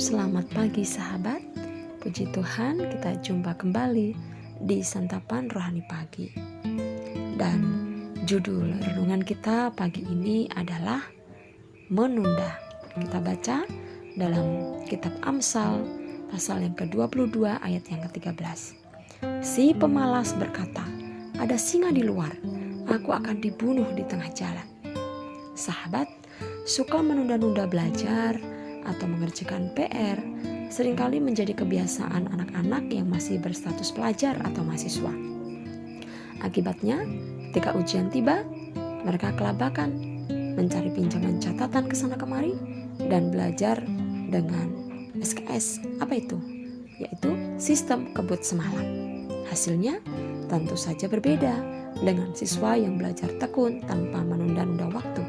Selamat pagi sahabat. Puji Tuhan, kita jumpa kembali di Santapan Rohani Pagi. Dan judul renungan kita pagi ini adalah menunda. Kita baca dalam kitab Amsal pasal yang ke-22 ayat yang ke-13. Si pemalas berkata, "Ada singa di luar, aku akan dibunuh di tengah jalan." Sahabat, suka menunda-nunda belajar atau mengerjakan PR seringkali menjadi kebiasaan anak-anak yang masih berstatus pelajar atau mahasiswa. Akibatnya, ketika ujian tiba, mereka kelabakan, mencari pinjaman catatan ke sana kemari, dan belajar dengan SKS. Apa itu? Yaitu sistem kebut semalam. Hasilnya tentu saja berbeda dengan siswa yang belajar tekun tanpa menunda-nunda waktu.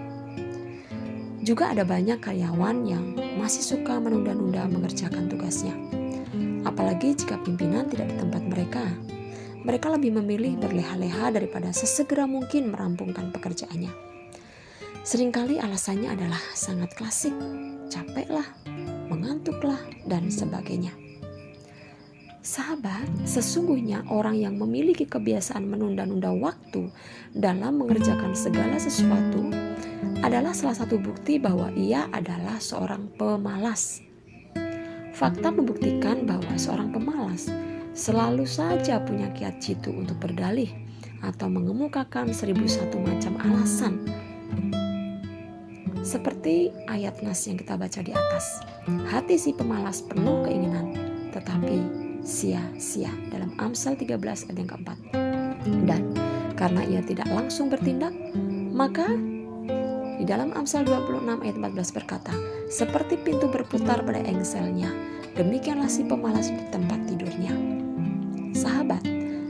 Juga ada banyak karyawan yang masih suka menunda-nunda mengerjakan tugasnya. Apalagi jika pimpinan tidak di tempat mereka. Mereka lebih memilih berleha-leha daripada sesegera mungkin merampungkan pekerjaannya. Seringkali alasannya adalah sangat klasik, capeklah, mengantuklah, dan sebagainya. Sahabat, sesungguhnya orang yang memiliki kebiasaan menunda-nunda waktu dalam mengerjakan segala sesuatu adalah salah satu bukti bahwa ia adalah seorang pemalas. Fakta membuktikan bahwa seorang pemalas selalu saja punya kiat jitu untuk berdalih atau mengemukakan 1001 macam alasan. Seperti ayat nas yang kita baca di atas. Hati si pemalas penuh keinginan, tetapi sia-sia, dalam Amsal 13 ayat yang keempat. Dan karena ia tidak langsung bertindak, maka di dalam Amsal 26 ayat 14 berkata, seperti pintu berputar pada engselnya, demikianlah si pemalas di tempat tidurnya. Sahabat,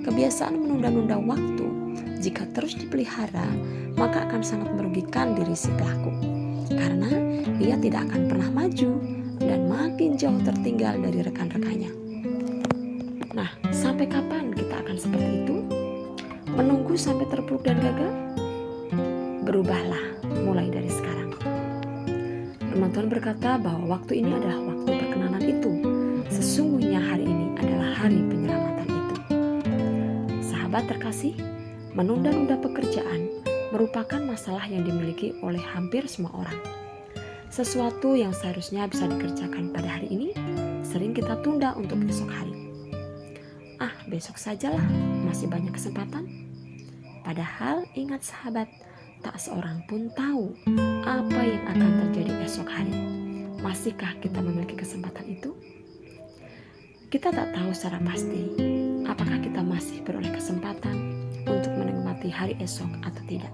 kebiasaan menunda-nunda waktu jika terus dipelihara, maka akan sangat merugikan diri si pelaku. Karena ia tidak akan pernah maju dan makin jauh tertinggal dari rekan-rekannya. Nah, sampai kapan kita akan seperti itu? Menunggu sampai terpuruk dan gagal? Berubahlah mulai dari sekarang. Firman Tuhan berkata bahwa waktu ini adalah waktu perkenanan itu. Sesungguhnya hari ini adalah hari penyelamatan itu. Sahabat terkasih, menunda-nunda pekerjaan merupakan masalah yang dimiliki oleh hampir semua orang. Sesuatu yang seharusnya bisa dikerjakan pada hari ini, sering kita tunda untuk besok hari. Besok sajalah, masih banyak kesempatan. Padahal ingat sahabat, tak seorang pun tahu apa yang akan terjadi esok hari. Masihkah kita memiliki kesempatan itu? Kita tak tahu secara pasti apakah kita masih beroleh kesempatan untuk menikmati hari esok atau tidak.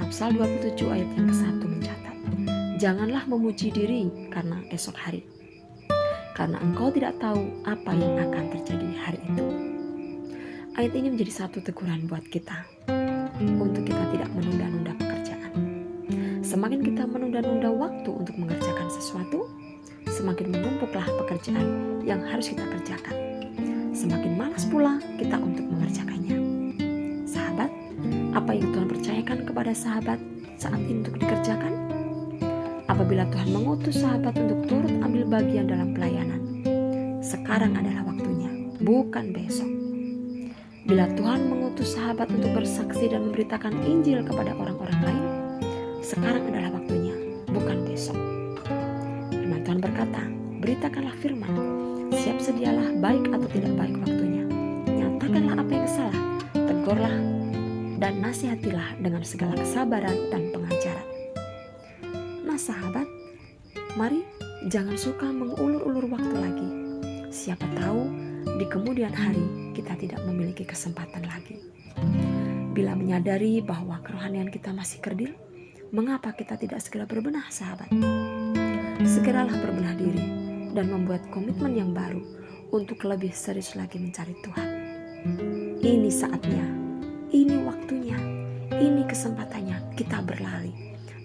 Amsal 27 ayat yang ke-1 mencatat, janganlah memuji diri karena esok hari, karena engkau tidak tahu apa yang akan terjadi hari itu. Ayat ini menjadi satu teguran buat kita untuk kita tidak menunda-nunda pekerjaan. Semakin kita menunda-nunda waktu untuk mengerjakan sesuatu, semakin menumpuklah pekerjaan yang harus kita kerjakan. Semakin malas pula kita untuk mengerjakannya. Sahabat, apa yang Tuhan percayakan kepada sahabat saat ini untuk dikerjakan? Apabila Tuhan mengutus sahabat untuk turut ambil bagian dalam pelayanan, sekarang adalah waktunya, bukan besok. Bila Tuhan mengutus sahabat untuk bersaksi dan memberitakan Injil kepada orang-orang lain, sekarang adalah waktunya, bukan besok. Firman Tuhan berkata, beritakanlah firman, siap sedialah baik atau tidak baik waktunya. Nyatakanlah apa yang salah, tegurlah dan nasihatilah dengan segala kesabaran dan pengajaran. Nah sahabat, mari jangan suka mengulur-ulur waktu lagi. Siapa tahu di kemudian hari kita tidak memiliki kesempatan lagi. Bila menyadari bahwa kerohanian kita masih kerdil, mengapa kita tidak segera berbenah sahabat? Segeralah berbenah diri dan membuat komitmen yang baru untuk lebih serius lagi mencari Tuhan. Ini saatnya, ini waktunya, ini kesempatannya kita berlari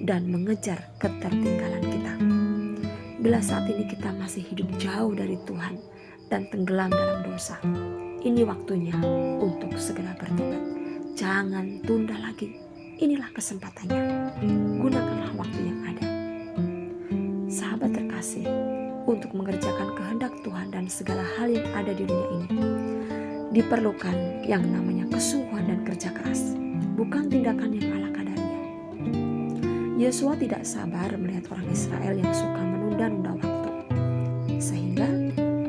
dan mengejar ketertinggalan kita. Bila saat ini kita masih hidup jauh dari Tuhan dan tenggelam dalam dosa, ini waktunya untuk segera bertobat. Jangan tunda lagi. Inilah kesempatannya. Gunakanlah waktu yang ada. Sahabat terkasih, untuk mengerjakan kehendak Tuhan dan segala hal yang ada di dunia ini, diperlukan yang namanya kesungguhan dan kerja keras, bukan tindakan yang ala kadarnya. Yosua tidak sabar melihat orang Israel yang suka menunda-nunda waktu. Sehingga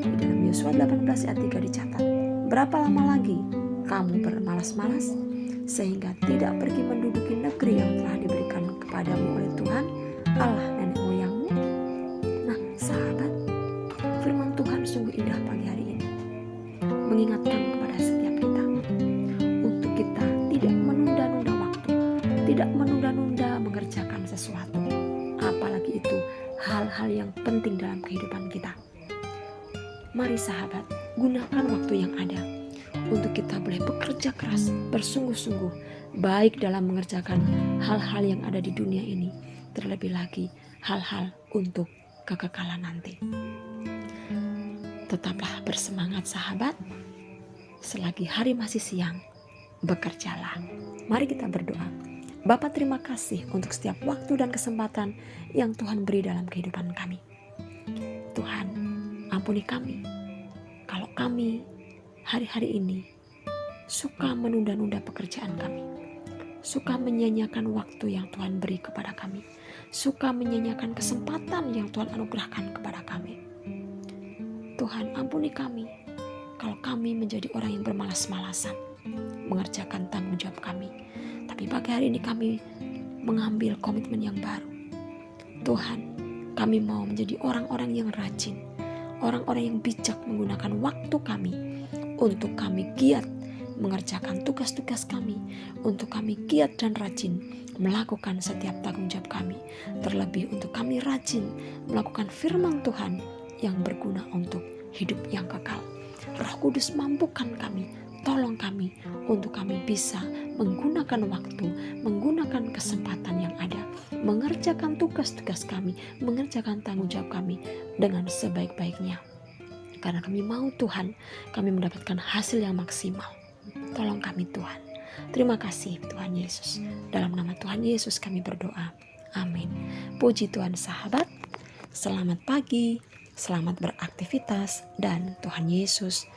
di dalam Yosua 18 ayat 3 dicatat, berapa lama lagi kamu bermalas-malas sehingga tidak pergi menduduki negeri yang telah diberikan kepadamu oleh Tuhan Allah nenek moyangmu? Nah sahabat, firman Tuhan sungguh indah pagi hari ini, mengingatkan kepada setiap kita untuk kita tidak menunda-nunda waktu, tidak menunda-nunda mengerjakan sesuatu, apalagi itu hal-hal yang penting dalam kehidupan kita. Mari sahabat, gunakan waktu yang ada untuk kita boleh bekerja keras, bersungguh-sungguh, baik dalam mengerjakan hal-hal yang ada di dunia ini, terlebih lagi hal-hal untuk kekekalan nanti. Tetaplah bersemangat sahabat, selagi hari masih siang, bekerjalah. Mari kita berdoa. Bapa, terima kasih untuk setiap waktu dan kesempatan yang Tuhan beri dalam kehidupan kami. Tuhan, ampuni kami kalau kami hari-hari ini suka menunda-nunda pekerjaan kami, suka menyanyiakan waktu yang Tuhan beri kepada kami, suka menyanyiakan kesempatan yang Tuhan anugerahkan kepada kami. Tuhan, ampuni kami kalau kami menjadi orang yang bermalas-malasan mengerjakan tanggung jawab kami. Tapi pagi hari ini kami mengambil komitmen yang baru. Tuhan, kami mau menjadi orang-orang yang rajin, orang-orang yang bijak menggunakan waktu kami untuk kami giat mengerjakan tugas-tugas kami, untuk kami giat dan rajin melakukan setiap tanggung jawab kami, terlebih untuk kami rajin melakukan firman Tuhan yang berguna untuk hidup yang kekal. Roh Kudus mampukan kami, tolong kami untuk kami bisa menggunakan waktu, menggunakan kesempatan yang ada, mengerjakan tugas-tugas kami, mengerjakan tanggung jawab kami dengan sebaik-baiknya. Karena kami mau Tuhan, kami mendapatkan hasil yang maksimal. Tolong kami Tuhan. Terima kasih Tuhan Yesus. Dalam nama Tuhan Yesus kami berdoa. Amin. Puji Tuhan sahabat. Selamat pagi, selamat beraktivitas, dan Tuhan Yesus